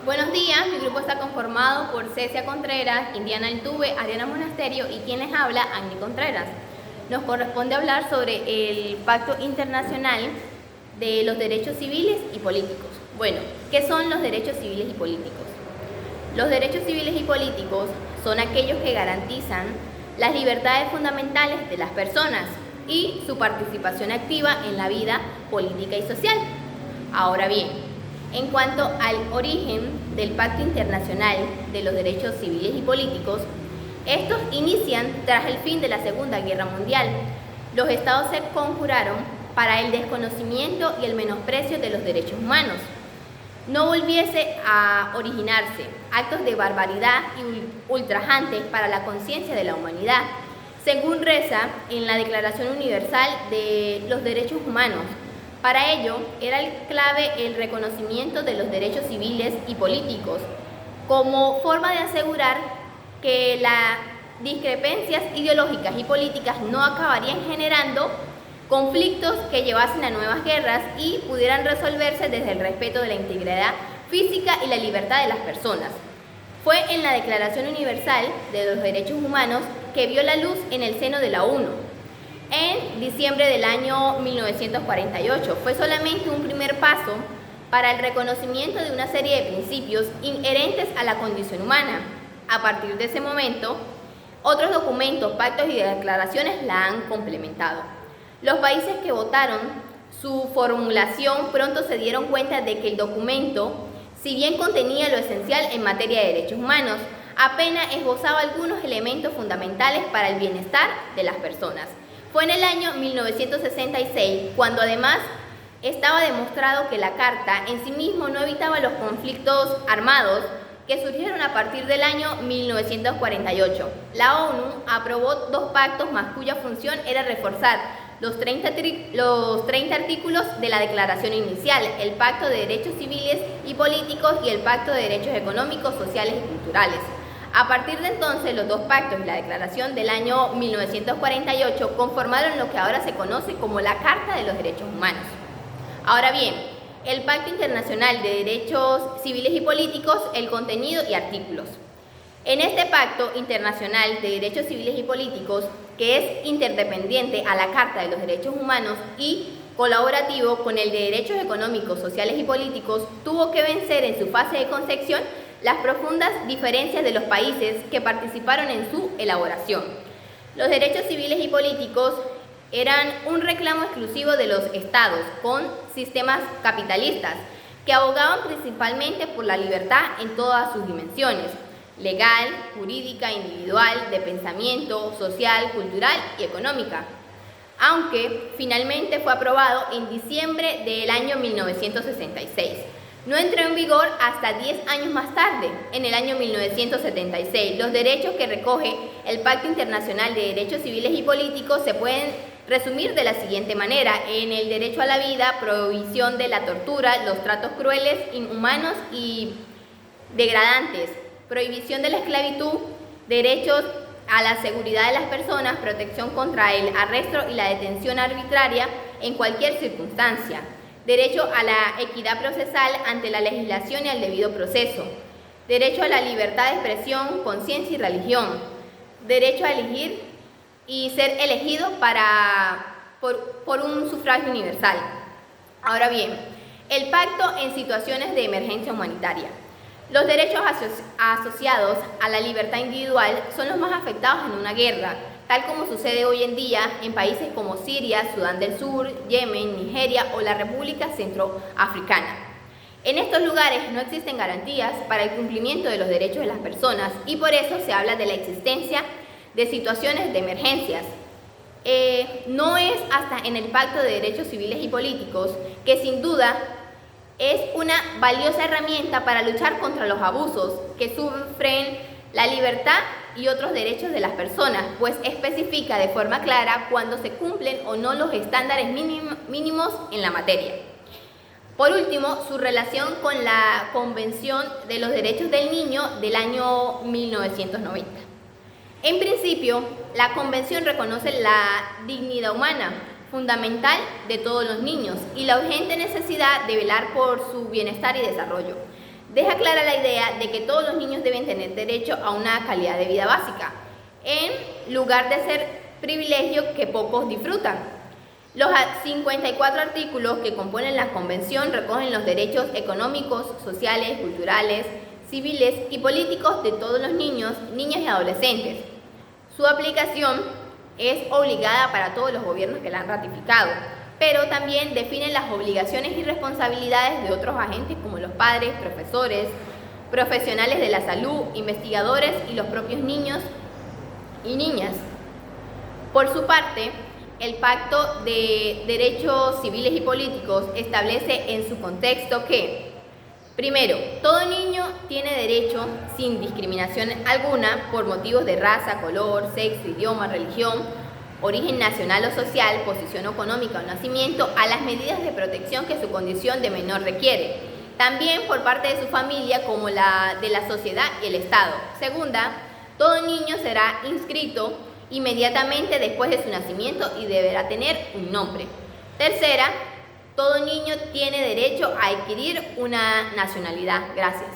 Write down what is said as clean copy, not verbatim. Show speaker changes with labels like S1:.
S1: Buenos días, mi grupo está conformado por Cecia Contreras, Indiana Altuve, Ariana Monasterio y quien les habla, Agni Contreras. Nos corresponde hablar sobre el Pacto Internacional de los Derechos Civiles y Políticos. Bueno, ¿qué son los derechos civiles y políticos? Los derechos civiles y políticos son aquellos que garantizan las libertades fundamentales de las personas y su participación activa en la vida política y social. Ahora bien, en cuanto al origen del Pacto Internacional de los Derechos Civiles y Políticos, estos inician tras el fin de la Segunda Guerra Mundial. Los estados se conjuraron para el desconocimiento y el menosprecio de los derechos humanos. No volviese a originarse actos de barbaridad y ultrajantes para la conciencia de la humanidad, según reza en la Declaración Universal de los Derechos Humanos. Para ello, era clave el reconocimiento de los derechos civiles y políticos, como forma de asegurar que las discrepancias ideológicas y políticas no acabarían generando conflictos que llevasen a nuevas guerras y pudieran resolverse desde el respeto de la integridad física y la libertad de las personas. Fue en la Declaración Universal de los Derechos Humanos que vio la luz en el seno de la ONU. En diciembre del año 1948 fue solamente un primer paso para el reconocimiento de una serie de principios inherentes a la condición humana. A partir de ese momento, otros documentos, pactos y declaraciones la han complementado. Los países que votaron su formulación pronto se dieron cuenta de que el documento, si bien contenía lo esencial en materia de derechos humanos, apenas esbozaba algunos elementos fundamentales para el bienestar de las personas. Fue en el año 1966 cuando además estaba demostrado que la Carta en sí mismo no evitaba los conflictos armados que surgieron a partir del año 1948. La ONU aprobó dos pactos más cuya función era reforzar los 30 artículos de la declaración inicial, el Pacto de Derechos Civiles y Políticos y el Pacto de Derechos Económicos, Sociales y Culturales. A partir de entonces, los dos pactos y la declaración del año 1948 conformaron lo que ahora se conoce como la Carta de los Derechos Humanos. Ahora bien, el Pacto Internacional de Derechos Civiles y Políticos, el contenido y artículos. En este Pacto Internacional de Derechos Civiles y Políticos, que es interdependiente a la Carta de los Derechos Humanos y colaborativo con el de Derechos Económicos, Sociales y Políticos, tuvo que vencer en su fase de concepción las profundas diferencias de los países que participaron en su elaboración. Los derechos civiles y políticos eran un reclamo exclusivo de los estados con sistemas capitalistas que abogaban principalmente por la libertad en todas sus dimensiones: legal, jurídica, individual, de pensamiento, social, cultural y económica, aunque finalmente fue aprobado en diciembre del año 1966. No entró en vigor hasta 10 años más tarde, en el año 1976. Los derechos que recoge el Pacto Internacional de Derechos Civiles y Políticos se pueden resumir de la siguiente manera: en el derecho a la vida, prohibición de la tortura, los tratos crueles, inhumanos y degradantes, prohibición de la esclavitud, derechos a la seguridad de las personas, protección contra el arresto y la detención arbitraria en cualquier circunstancia, derecho a la equidad procesal ante la legislación y al debido proceso, derecho a la libertad de expresión, conciencia y religión, derecho a elegir y ser elegido por un sufragio universal. Ahora bien, el pacto en situaciones de emergencia humanitaria. Los derechos asociados a la libertad individual son los más afectados en una guerra, tal como sucede hoy en día en países como Siria, Sudán del Sur, Yemen, Nigeria o la República Centroafricana. En estos lugares no existen garantías para el cumplimiento de los derechos de las personas y por eso se habla de la existencia de situaciones de emergencias. No es hasta en el Pacto de Derechos Civiles y Políticos que sin duda es una valiosa herramienta para luchar contra los abusos que sufren la libertad y otros derechos de las personas, pues especifica de forma clara cuándo se cumplen o no los estándares mínimos en la materia. Por último, su relación con la Convención de los Derechos del Niño del año 1990. En principio, la Convención reconoce la dignidad humana fundamental de todos los niños y la urgente necesidad de velar por su bienestar y desarrollo. deja clara la idea de que todos los niños deben tener derecho a una calidad de vida básica, en lugar de ser privilegios que pocos disfrutan. Los 54 artículos que componen la Convención recogen los derechos económicos, sociales, culturales, civiles y políticos de todos los niños, niñas y adolescentes. Su aplicación es obligada para todos los gobiernos que la han ratificado, pero también define las obligaciones y responsabilidades de otros agentes como los padres, profesores, profesionales de la salud, investigadores y los propios niños y niñas. Por su parte, el Pacto de Derechos Civiles y Políticos establece en su contexto que, primero, todo niño tiene derecho, sin discriminación alguna, por motivos de raza, color, sexo, idioma, religión, origen nacional o social, posición económica o nacimiento, a las medidas de protección que su condición de menor requiere, también por parte de su familia como la de la sociedad y el Estado. Segunda, todo niño será inscrito inmediatamente después de su nacimiento y deberá tener un nombre. Tercera, todo niño tiene derecho a adquirir una nacionalidad. Gracias.